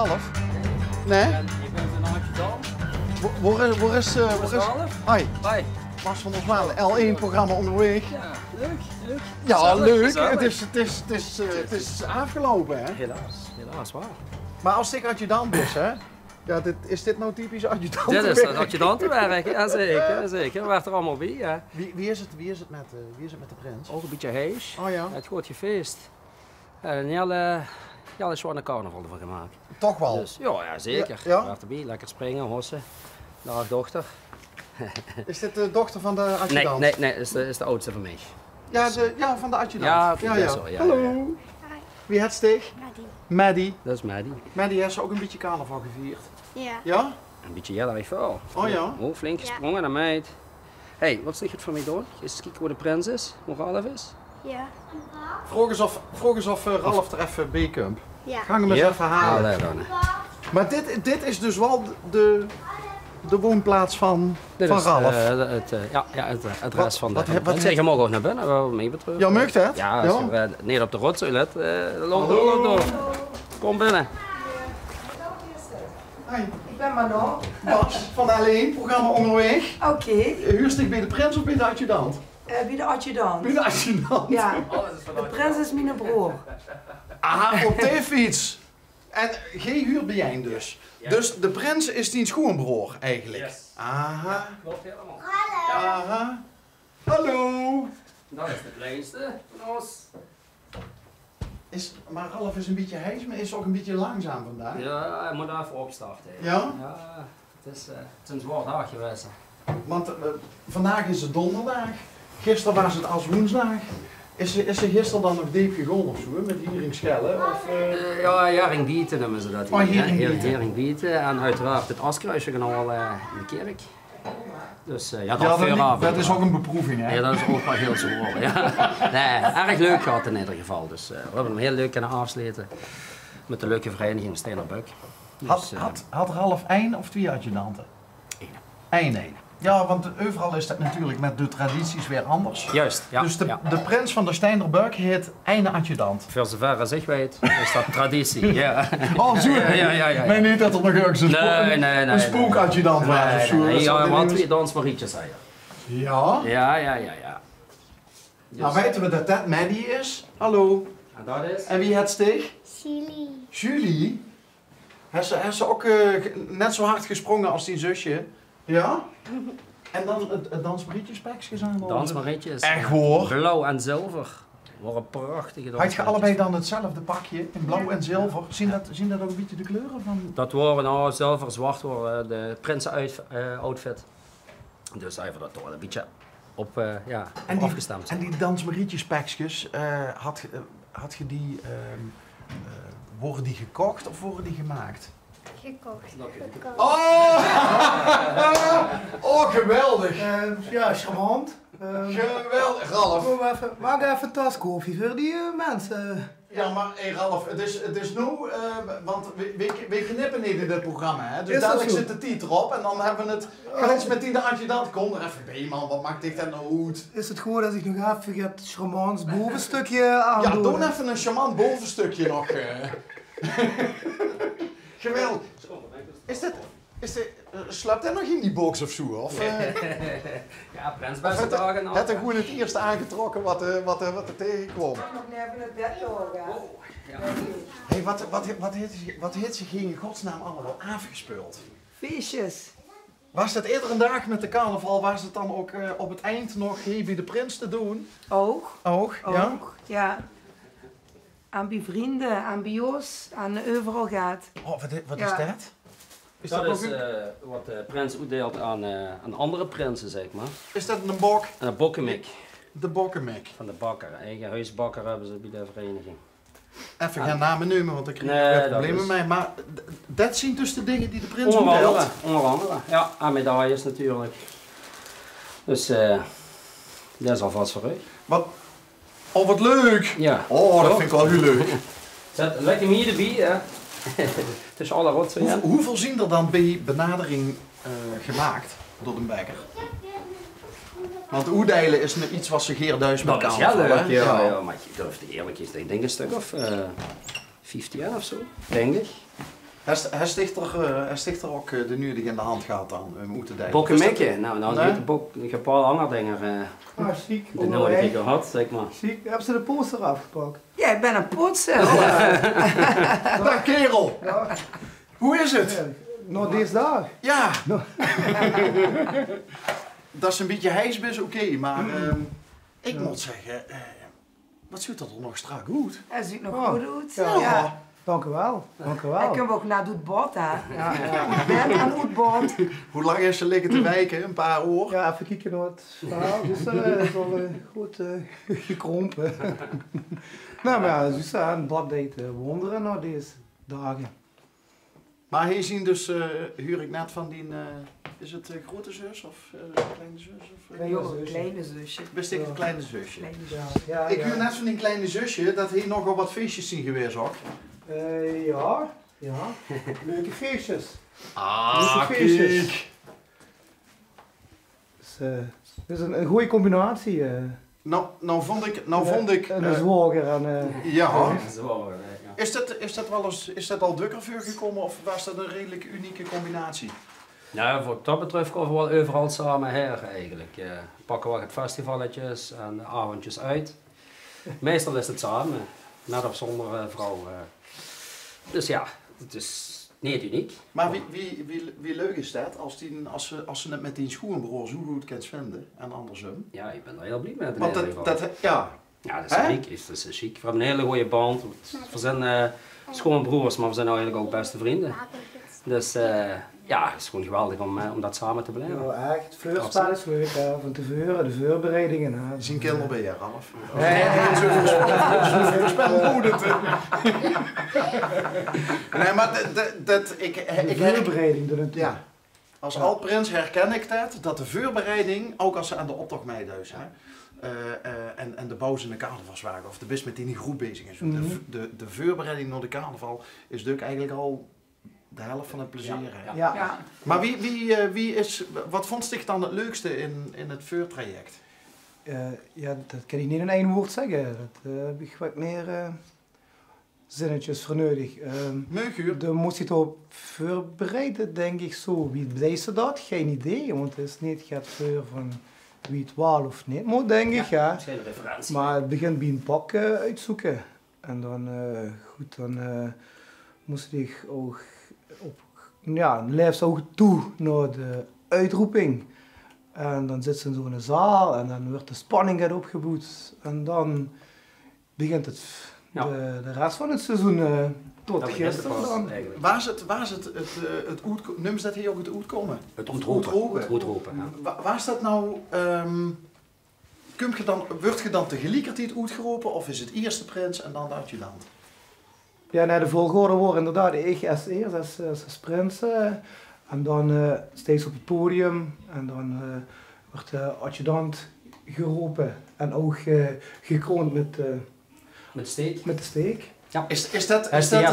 Ralf? Nee? Je bent een adjudant. Waar is... Ralf? Hoi, Hoi. Bas van der Zwaan, L1-programma onderweg. Ja, leuk. Ja, Gezellig, leuk. gezellig. Het is afgelopen, hè? Helaas waar. Maar als ik adjudant is, hè? Ja, is dit nou typisch adjudant? Dit is het adjudantenwerk, ja zeker. We waren er allemaal bij, ja. Wie is het met de prins? Ook een beetje hees. Oh ja? Het grootje feest. Een hele zwarte carnaval ervan gemaakt. Toch wel? Dus, ja, zeker. Ja? We waren erbij, lekker springen, hossen. Dag dochter. Is dit de dochter van de adjudant? Nee, is de oudste van mij. Ja, van de adjudant. Ja, zo, ja. Hallo. Ja. Wie het steeg? Maddie. Dat is Maddie. Maddie heeft ze ook een beetje carnaval gevierd. Ja. Ja? Een beetje jellerig vuil. Oh ja? Oh, flink gesprongen naar meid. Hé, wat zeg je het voor mij door? Eens kijken hoe de prins is, hoe Ralf is. Ja. Vroeg eens of Ralf er even bij komt. Ja. Ga hem eens even halen. Allee, dan. Maar dit is dus wel de woonplaats van Ralf. Het rest van de... wat- Ik zeg, je mag ook naar binnen, wel mee betreffen. Ja, mag dat? Ja, als je neer op de rotzooi let, loop door. Kom binnen. Hi, Ik ben Manon. Bas van de L1, programma onderweg. Oké, Huurst ik bij de prins of bij de adjudant? wie de adjudant? Bij de adjudant. Ja, de prins is mijn broer. Aha, op de fiets. En geen huur bij jij dus. Dus de prins is die schoonbroer eigenlijk. Yes. Aha. Klopt helemaal. Aha. Hallo. Dat is de kleinste van ons. Maar Ralf is een beetje hees, maar is ook een beetje langzaam vandaag. Ja, hij moet even opstarten. Ja? Ja, het is een zwaar dag geweest. Want vandaag is het donderdag. Gisteren was het als woensdag. Is er gisteren dan nog diep gegaan of zo, met Hieringschellen? Of, Ja, Heringbieten noemen ze dat hier. Oh, hè? Heringbieten. Heringbieten en uiteraard het askruisje gaan al in de kerk. Dus ja, dat is ook een beproeving, hè? Ja, dat is ook wel heel zwaar. Ja. Nee, erg leuk gehad in ieder geval. Dus we hebben hem heel leuk kunnen afsluiten met de leuke vereniging Steenerbuik. Dus, Had Ralf 1 of 2 adjudanten? Eén. Ja, want overal is dat natuurlijk met de tradities weer anders. Juist, ja. Dus de prins van de Steenerbuik heet één adjudant. Voor zover als ik weet, is dat traditie. Ja. Oh, zo. Ja. Nee, niet dat er nog ergens een spookadjudant was of zo. Nee, ja, we hadden 2 dansmarietjes zei je. Ja? Ja. Nou weten we dat dat Maddie is. Hallo. En dat is? En wie het steeg? Silly. Julie. Heeft ze ook net zo hard gesprongen als die zusje? Ja? En dan het dansmarietjespekjes aan? Dansmarietjes. Echt hoor. Blauw en zilver. Wat een prachtige Had je allebei dan hetzelfde pakje in blauw en zilver? Zien dat ook een beetje de kleuren van? Dat worden nou zilver, zwart worden de prinsen-outfit. Dus even dat toch een beetje op afgestemd. En die dansmarietjespekjes, had je die, worden die gekocht of worden die gemaakt? Gekocht. Oh, geweldig! Ja, charmant. Geweldig, Ralf! Maak even een taskoffie voor die mensen. Ja, maar hey, Ralf, het is nu, want we knippen niet in dit programma, hè? Dus Is dat dadelijk zo? zit de titel op en dan hebben we het. Ga eens met die de adjudant, kom er even bij, man, wat maakt dit nou uit? Is het goed als ik nog even het charmants bovenstukje aan Ja, doe? doe even een charmant bovenstukje nog. Geweldig. Slaapt hij nog in die box of zo? Of, Ja, prinsbessen dragen. het er gewoon het eerste aangetrokken wat er tegenkwam. Ik kan nog even het bed doorgaan. Hey, wat heeft zich hier in godsnaam allemaal afgespeeld? Feestjes. Was het eerder een dag met de carnaval, was het dan ook op het eind nog hier bij de prins te doen? Ook. Ja? Ja. Aan bij vrienden, aan bij Jos, aan overal gaat. Oh, wat Ja. is dat? Is Dat dat, is nog wat de prins uitdeelt aan andere prinsen, zeg maar. is dat een bok? En een bokkenmik De bokkenmek. van de bakker. Eigen huisbakker hebben ze bij de vereniging. Even geen namen noemen, want ik krijg Nee, weer dat problemen is- mee. Maar dat zijn dus de dingen die de prins Onder andere, uitdeelt. onder andere. Ja, en medailles natuurlijk. Dus dat is alvast voor u. Wat leuk! Ja. Oh, dat vind ik wel heel leuk. Zet lekker meer erbij, hè. Tussen alle rotsen, ja. Hoeveel zien er dan bij benadering gemaakt door de bakker? Want oedelen is iets wat ze geerduis met Dat is carnaval, heel hè? leuk, ja. Maar je durft eerlijk is, ik denk een stuk of 15 of zo, denk ik. Hij sticht er ook de nu die in de hand gaat dan, moeten denken. Bokkenmikke, nou Nee? ik heb een paar andere dingen Ziek. de nodige gehad, zeg maar. Ziek. Hebben ze de poster afgepakt? Ja, ik ben een poetser. Dag kerel, Ja. hoe is het? Ja. Nog deze dag. Ja. No. Dat is een beetje hijsbis, oké, maar ik moet zeggen, wat ziet dat er nog strak goed? Hij ziet nog Oh. goed uit. Ja. Ja. Dank u wel. Dank u Hij wel. kan ook naar het bord, hè. Ja, ja. Ik ben aan het bord. Hoe lang is ze liggen te wijken? Een paar uur? Ja, even kijken naar het verhaal. Dus dat is al goed gekrompen. Nou, maar ja, ze zijn blad wonderen na deze dagen. Maar hij zien dus, huur ik net van die, is het grote zus of kleine zus? Of, Kleine Jo, zusje. kleine zusje. Best ik het kleine zusje. Kleine zusje. Ja, ja, Ik ja. huur net van die kleine zusje dat hij nogal wat feestjes zien geweest ook. Ja, ja. Leuke feestjes. Ah, Leuke feestjes. kijk. Dus, het is een goede combinatie. Nou vond ik, En een zwager en... ja. Zo, ja. Is dat al drukker voor gekomen of was dat een redelijk unieke combinatie? Nou, wat dat betreft komen we wel overal samen her eigenlijk. Pakken we het festivaletjes en de avondjes uit. Meestal is het samen, met of zonder vrouw. Dus ja, het is niet uniek. Maar wie leuk is dat als ze het met die schoenbroer zo goed kan vinden en andersom? Ja, ik ben er heel blij met. Want ja. Ja, dat is Hè? chic. Dat is chic. We hebben een hele goede band. We zijn schoonbroers, maar we zijn nou eigenlijk ook beste vrienden. Dus ja, het is gewoon geweldig om dat samen te blijven. Ja, echt. Het voorspel is leuk, hè, van tevoren, de voorbereidingen. Hè. Zien kinderen bij je, Ralf. Nee, Nee, maar ik de voorbereiding doen het. ja, als alt-prins herken ik dat de voorbereiding, ook als ze aan de optocht meedoen zijn, en de bouw in de carnavalswagen, of de bis met die in groep bezig is. De voorbereiding naar de carnaval is natuurlijk eigenlijk al de helft van het plezier. Hè? Ja. Ja. Maar wat vond zich dan het leukste in het vuurtraject? Ja, dat kan ik niet in één woord zeggen. Dat heb ik wat meer zinnetjes voor nodig. Meuguur? Dan moest je het op voorbereiden, denk ik zo. Wie blijft ze dat? Geen idee, want het is niet gaat voor van wie het wel of niet moet, denk ik. Ja. Dat is geen referentie. Maar het begint bij een pak uitzoeken. En dan, moest ik ook op, ja, leefst ook toe naar de uitroeping. En dan zit ze in zo'n zaal en dan wordt de spanning gaat opgebouwd. En dan begint het, Ja. de rest van het seizoen tot Dat begint het gisteren pas dan. eigenlijk. Waar is het noemen ze dat hier ook het uitkomen? Het Oetropen. ontroepen. Het ontroepen, ja. Waar is dat nou, wordt je dan tegelijkertijd uitgeroepen of is het eerste prins en dan de adjudant? Ja, nee, de volgorde wordt inderdaad ik als eerst als prins. En dan steeds op het podium. En dan wordt de adjudant geroepen. En ook gekroond Met steek. met de steek. Is dat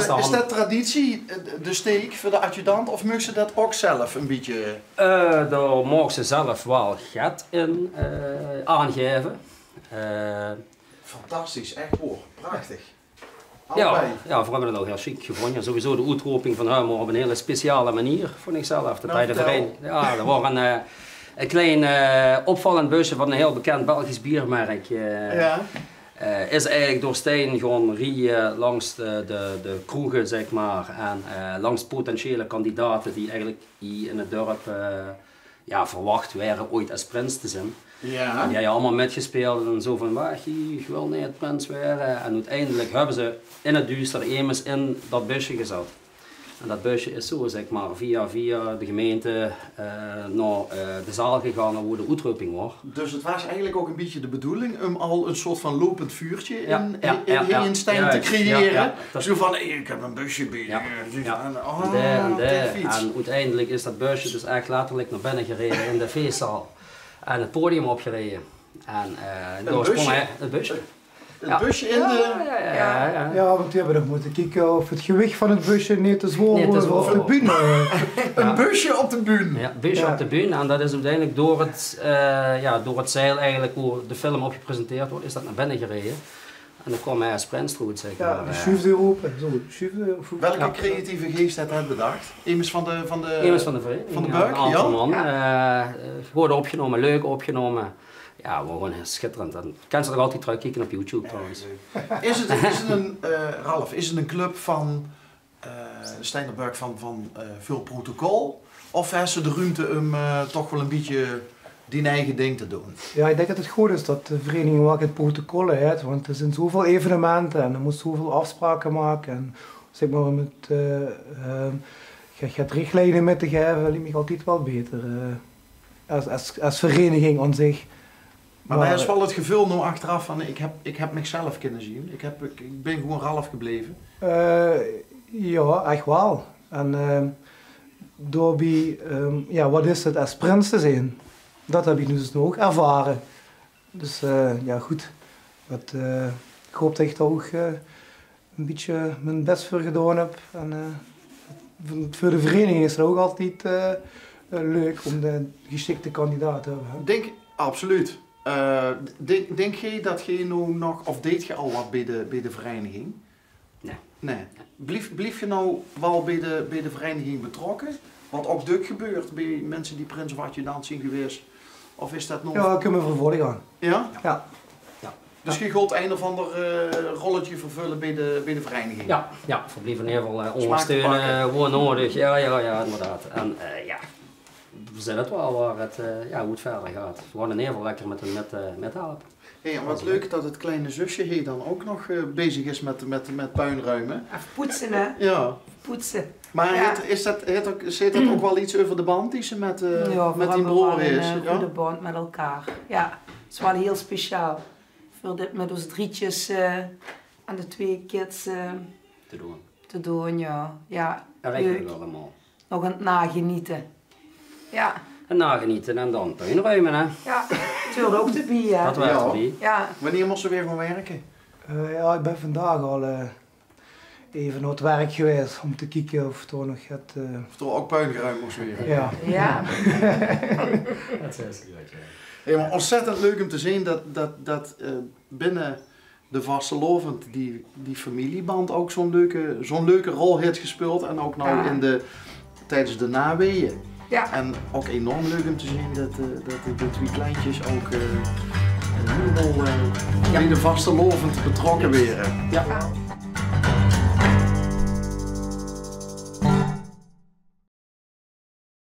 hand. traditie, de steek voor de adjudant, of mag ze dat ook zelf een beetje? Daar mogen ze zelf wel get in aangeven. Fantastisch, echt hoor, prachtig. Ja, Allebei. ja, we hebben het ook heel chic gevonden. Sowieso de uitroping van hem op een hele speciale manier, vond ik zelf. Nou, Bij de vertel. vereniging. Ja, er was een klein opvallend busje van een heel bekend Belgisch biermerk. Ja. Is eigenlijk door Stijn gewoon rieën langs de kroegen, zeg maar. En langs potentiële kandidaten die eigenlijk hier in het dorp verwacht waren ooit als prins te zijn. En Ja. die hebben allemaal metgespeeld en zo van, waar ik wil niet het prins worden. En uiteindelijk hebben ze in het duister immers in dat busje gezet. En dat busje is zo, zeg maar, via de gemeente naar de zaal gegaan waar de uitroeping was. Dus het was eigenlijk ook een beetje de bedoeling om al een soort van lopend vuurtje in Stijn te Juist, creëren. ja, dat- Zo van, hey, ik heb een busje binnen. Ja, ja. En, En daar en op de daar. fiets. En uiteindelijk is dat busje dus echt letterlijk naar binnen gereden in de feestzaal. En het podium opgereden. En daar busje? sprong hij het busje. Het busje in de... Ja. Ja, want we hebben nog moeten kijken of het gewicht van het busje niet te zwaar Niet te wordt zwaar op de wordt. bühne. Een busje op de bühne. Ja, busje Ja. op de bühne en dat is uiteindelijk door het zeil eigenlijk hoe de film op gepresenteerd wordt, is dat naar binnen gereden. En dan kwam hij als Prinsstroet, zeg maar. Ja, de schuifdeur open. Zo, schuifdeur. Welke creatieve geest heeft hij bedacht? Immers van de Immers van de vereniging. van de ja, Buik, een aantal ja? man. Goed opgenomen, leuk opgenomen. Ja, gewoon schitterend. En kan ze nog altijd terugkijken op YouTube trouwens. Is het een, Ralf, is het een club van Steinerberg van veel protocol? Of heeft ze de ruimte om toch wel een beetje die eigen ding te doen? Ja, ik denk dat het goed is dat de vereniging wel het protocol heeft, want er zijn zoveel evenementen en er moet zoveel afspraken maken. En zeg maar, met je gaat richtlijnen met te geven, liep me altijd wel beter. Als vereniging aan zich. Maar daar is wel het gevoel nu achteraf van ik heb mezelf kunnen zien. Ik ben gewoon Ralf gebleven. Ja, echt wel. En daarbij, ja, wat is het als prins te zijn? Dat heb ik dus ook ervaren. Dus ja, goed. Ik hoop dat ik daar ook een beetje mijn best voor gedaan heb. En voor de vereniging is het ook altijd leuk om de geschikte kandidaat te hebben. Absoluut. Denk je dat je nu nog, of deed je al wat bij de vereniging? Nee. Blief je nou wel bij de vereniging betrokken? Wat ook druk gebeurt bij mensen die prins of adjudant zijn geweest? Of is dat nog... Ja, ik kan me vervolgen gaan. Ja? Ja. Dus je gaat een of ander rolletje vervullen bij de vereniging? Ja, verblijf in ieder geval ondersteunen, gewoon nodig. Ja, inderdaad. En ja, we zien het wel waar het, hoe het verder gaat. Gewoon in ieder geval lekker met helpen. Hey, en wat leuk dat het kleine zusje hier dan ook nog bezig is met puinruimen. Even poetsen, hè? Ja. Poetsen. Maar Ja. zit dat ook wel iets over de band die ze met die broer is? Een goede band met elkaar. Ja, het is wel heel speciaal. Voor dit met ons drietjes en de 2 kids te doen, ja. Ja, En wij leuk. kunnen allemaal. Nog aan het nagenieten. Ja, En nagenieten en dan puinruimen, hè. ja. Het hoort ook erbij, hè. Dat werkt Ja. erbij. Ja. Wanneer moest ze weer gaan werken? Ja, ik ben vandaag al even naar het werk geweest om te kijken of er nog het... Of toch ook puin geruimd moest weer? ja. Ja. Dat is het. Hey, maar ontzettend leuk om te zien dat binnen de Vastelovend die familieband ook zo'n leuke rol heeft gespeeld. En ook nou tijdens de naweeën. Ja. En ook enorm leuk om te zien dat de 2 kleintjes ook helemaal in de Vastelovend betrokken werden. Ja.